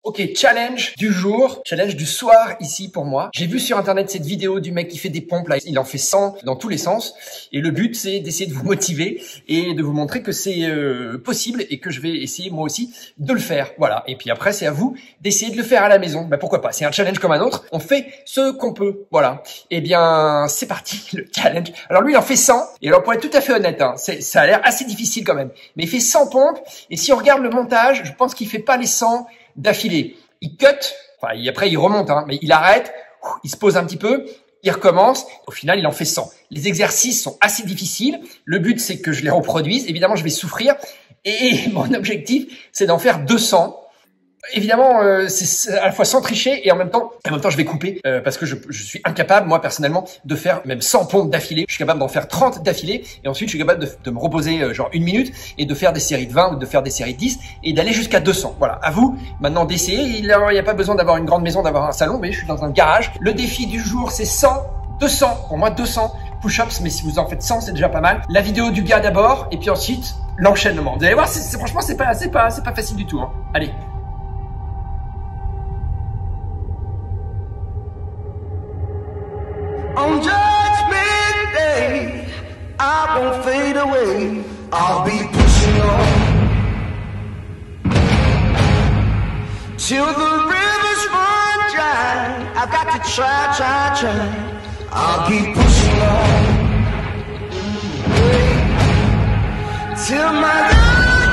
Ok, challenge du jour, challenge du soir ici pour moi. J'ai vu sur internet cette vidéo du mec qui fait des pompes là, il en fait 100 dans tous les sens. Et le but c'est d'essayer de vous motiver et de vous montrer que c'est possible et que je vais essayer moi aussi de le faire. Voilà, et puis après c'est à vous d'essayer de le faire à la maison. Bah pourquoi pas, c'est un challenge comme un autre, on fait ce qu'on peut. Voilà, et bien c'est parti le challenge. Alors lui il en fait 100 et alors pour être tout à fait honnête, hein, ça a l'air assez difficile quand même. Mais il fait 100 pompes et si on regarde le montage, je pense qu'il fait pas les 100 d'affilée. Il cut, enfin après il remonte, hein, mais il arrête, il se pose un petit peu, il recommence. Au final, il en fait 100. Les exercices sont assez difficiles. Le but, c'est que je les reproduise. Évidemment, je vais souffrir. Et mon objectif, c'est d'en faire 200. Évidemment, c'est à la fois sans tricher et en même temps, je vais couper parce que je suis incapable, moi personnellement, de faire même 100 pompes d'affilée. Je suis capable d'en faire 30 d'affilée et ensuite je suis capable de me reposer genre 1 minute et de faire des séries de 20 ou de faire des séries de 10 et d'aller jusqu'à 200. Voilà, à vous maintenant d'essayer. Il n'y a pas besoin d'avoir une grande maison, d'avoir un salon, mais je suis dans un garage. Le défi du jour, c'est 100, 200, pour moi 200 push-ups, mais si vous en faites 100, c'est déjà pas mal. La vidéo du gars d'abord et puis ensuite l'enchaînement. Vous allez voir, franchement, c'est pas facile du tout. Hein. Allez. On Judgment Day, I won't fade away. I'll be pushing on till the rivers run dry. I've got to try. I'll keep pushing on till my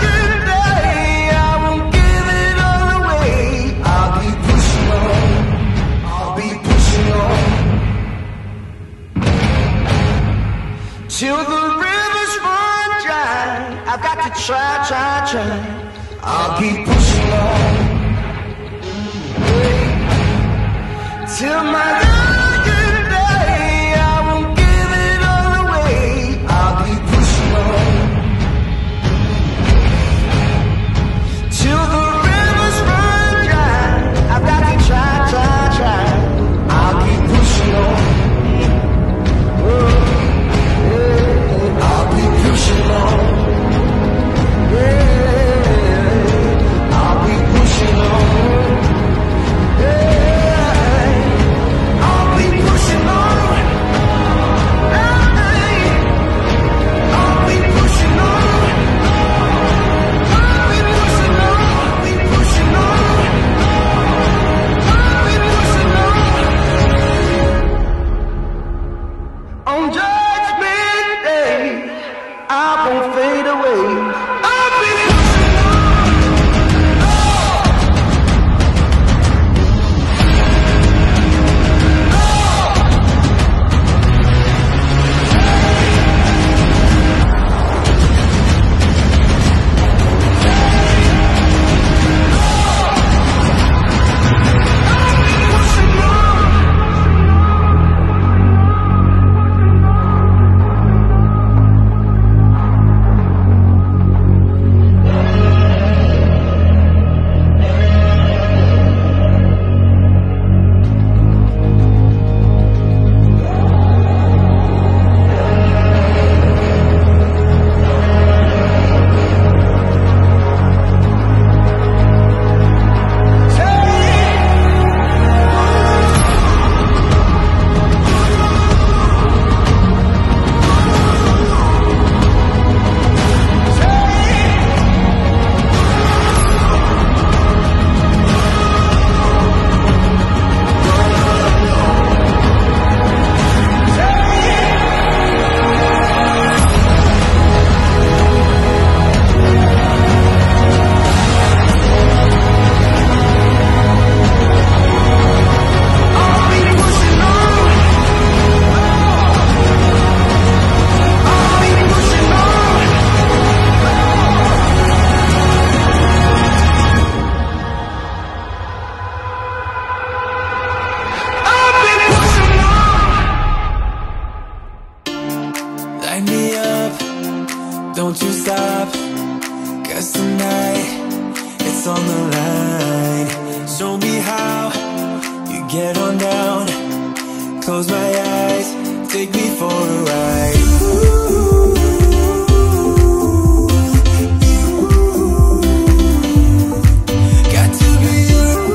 dying day. I won't give it all away. I'll be pushing on. I'll be pushing on. Till the rivers run dry, I've got to try. I'll keep pushing on till my dying day. I won't give it all away. I'll keep pushing on till the rivers run dry. I've got to try. I'll keep pushing on. Pushing on, yeah. I'll be pushing on, yeah. I'll be pushing on, yeah. I'll be pushing on, I'll be pushing on, I'll be pushing on, I'll be pushing on. On Judgment Day, I won't fade away. I'll be pushing on. Light me up, don't you stop, 'cause tonight it's on the line. Show me how you get on down. Close my eyes, take me for a ride. Got to be your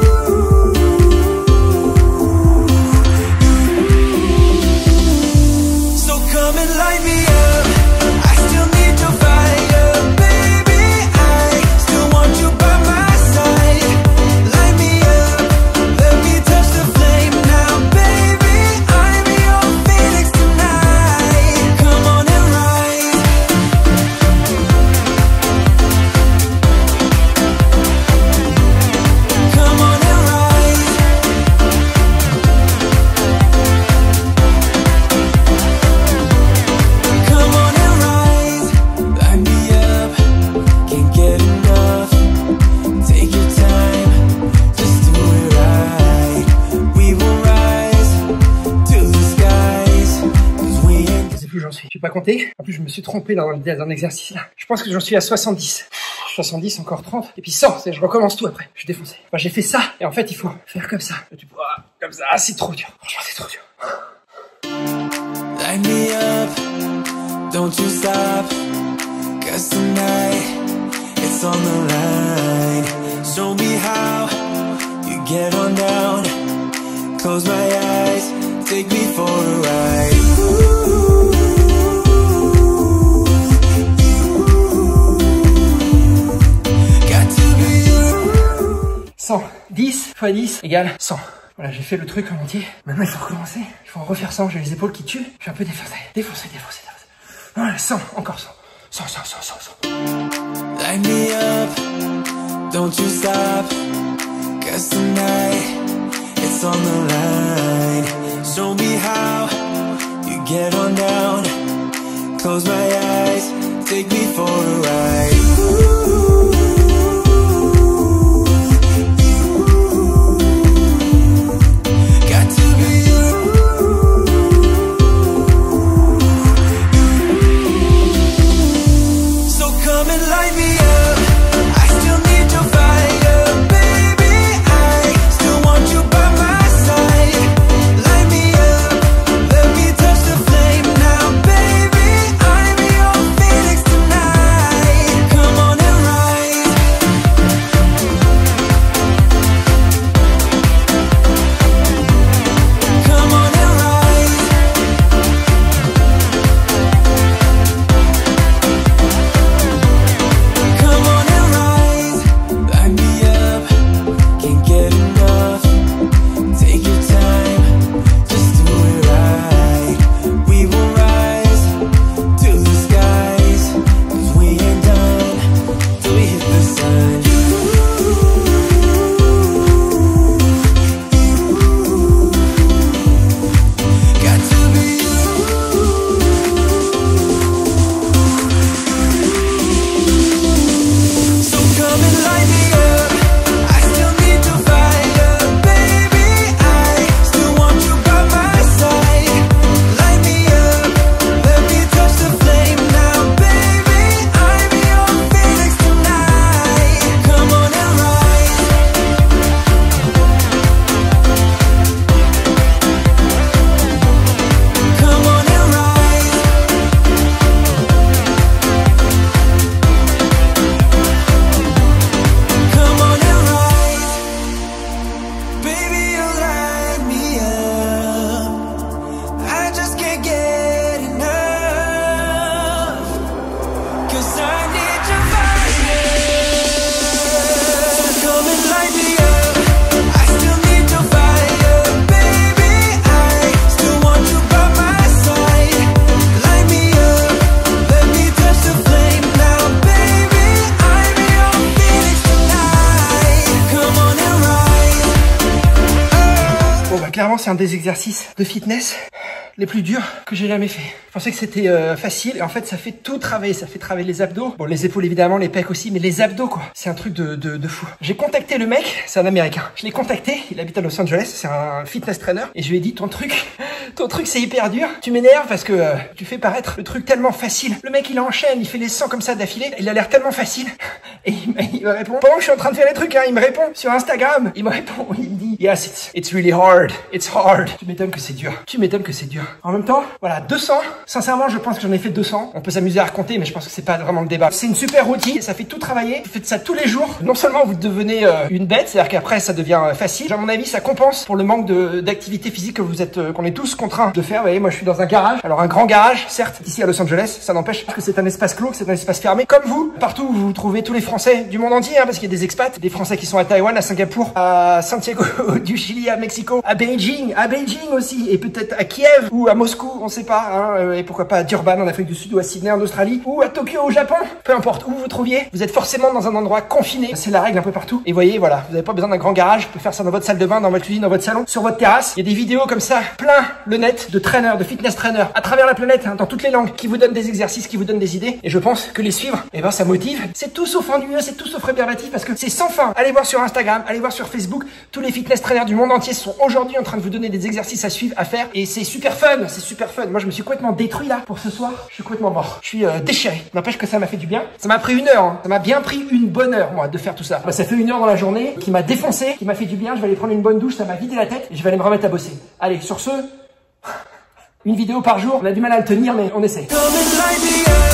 pas compté. En plus, je me suis trompé dans un exercice là. Je pense que j'en suis à 70. 70, encore 30. Et puis 100, je recommence tout après. Je suis défoncé. Enfin, j'ai fait ça. Et en fait, il faut faire comme ça. Comme ça. Ah, c'est trop dur. Franchement, c'est trop dur. Light me up, don't you stop, 'cause tonight it's on the line. Show me how you get on down. Close my eyes, take me for a ride. Got to be you. 100. 10 x 10 égale 100. Voilà, j'ai fait le truc en entier. Maintenant, il faut recommencer. Il faut en refaire 100. J'ai les épaules qui tuent. Je suis un peu défoncé. Voilà, 100. Encore 100. 100. Light me up, don't you stop, 'cause tonight it's on the line. Show me how you get on down. Close my eyes, take me for a ride. Got to be you. So come and light me up. I still need your fire, baby. I still want you by my side. Light me up, let me touch the flame now, baby. I'm your phoenix tonight. Come on and rise. Come on and rise. Come on and rise. Light me up, can't get enough. Take your time, just do it right. We will rise to the skies, 'cause we ain't done till we hit the sun. Got to be you. So come and light me up. I still need your fire, baby. I still want you by my side. Light me up, let me touch the flame now, baby. I'm your phoenix tonight. Come on and rise. Come on and rise. Come on and rise. Baby, you light me up. I just can't get enough, 'cause I need your fire. So come and light me up. I still need your fire, baby. I still want you by my side. Light me up, let me touch the flame now, baby. I'm your phoenix tonight. Come on and rise. Bon, bah, clairement, c'est un des exercices de fitness les plus durs que j'ai jamais fait. Je pensais que c'était facile et en fait ça fait tout travailler, ça fait travailler les abdos. Bon, les épaules évidemment, les pecs aussi, mais les abdos quoi. C'est un truc de fou. J'ai contacté le mec, c'est un américain. Je l'ai contacté, il habite à Los Angeles, c'est un fitness trainer et je lui ai dit ton truc c'est hyper dur. Tu m'énerves parce que tu fais paraître le truc tellement facile. Le mec il enchaîne, il fait les 100 comme ça d'affilée, il a l'air tellement facile. Et il me répond, pendant que je suis en train de faire les trucs, hein, il me répond sur Instagram, il me répond, il me dit yes, it's really hard, it's hard. Tu m'étonnes que c'est dur. En même temps, voilà, 200. Sincèrement, je pense que j'en ai fait 200. On peut s'amuser à raconter, mais je pense que c'est pas vraiment le débat. C'est une super outil, ça fait tout travailler. Vous faites ça tous les jours. Non seulement vous devenez une bête, c'est-à-dire qu'après ça devient facile. À mon avis, ça compense pour le manque d'activité physique que vous êtes, qu'on est tous contraints de faire. Vous voyez, moi je suis dans un garage. Alors un grand garage, certes, ici à Los Angeles, ça n'empêche pas que c'est un espace clos, que c'est un espace fermé. Comme vous, partout vous trouvez tous les Français du monde entier, hein, parce qu'il y a des expats, des Français qui sont à Taïwan, à Singapour, à Santiago du Chili, à Mexico, à Beijing aussi, et peut-être à Kiev ou à Moscou, on sait pas, hein, et pourquoi pas à Durban en Afrique du Sud ou à Sydney en Australie ou à Tokyo au Japon. Peu importe où vous trouviez, vous êtes forcément dans un endroit confiné. C'est la règle un peu partout. Et voyez, voilà, vous n'avez pas besoin d'un grand garage. Vous pouvez faire ça dans votre salle de bain, dans votre cuisine, dans votre salon, sur votre terrasse. Il y a des vidéos comme ça, plein le net de traîneurs, de fitness traîneurs à travers la planète, hein, dans toutes les langues, qui vous donnent des exercices, qui vous donnent des idées. Et je pense que les suivre, eh ben ça motive. C'est tout sauf ennuyeux, c'est tout sauf rébarbatif parce que c'est sans fin. Allez voir sur Instagram, allez voir sur Facebook tous les fitness fitness trainers du monde entier sont aujourd'hui en train de vous donner des exercices à suivre, à faire. Et c'est super fun, c'est super fun. Moi, je me suis complètement détruit là pour ce soir. Je suis complètement mort. Je suis déchiré. N'empêche que ça m'a fait du bien. Ça m'a pris 1 heure. Hein. Ça m'a bien pris une bonne heure, moi, de faire tout ça. Bah, ça fait 1 heure dans la journée qui m'a défoncé, qui m'a fait du bien. Je vais aller prendre une bonne douche, ça m'a vidé la tête et je vais aller me remettre à bosser. Allez, sur ce, une vidéo par jour. On a du mal à le tenir, mais on essaie. Coming like the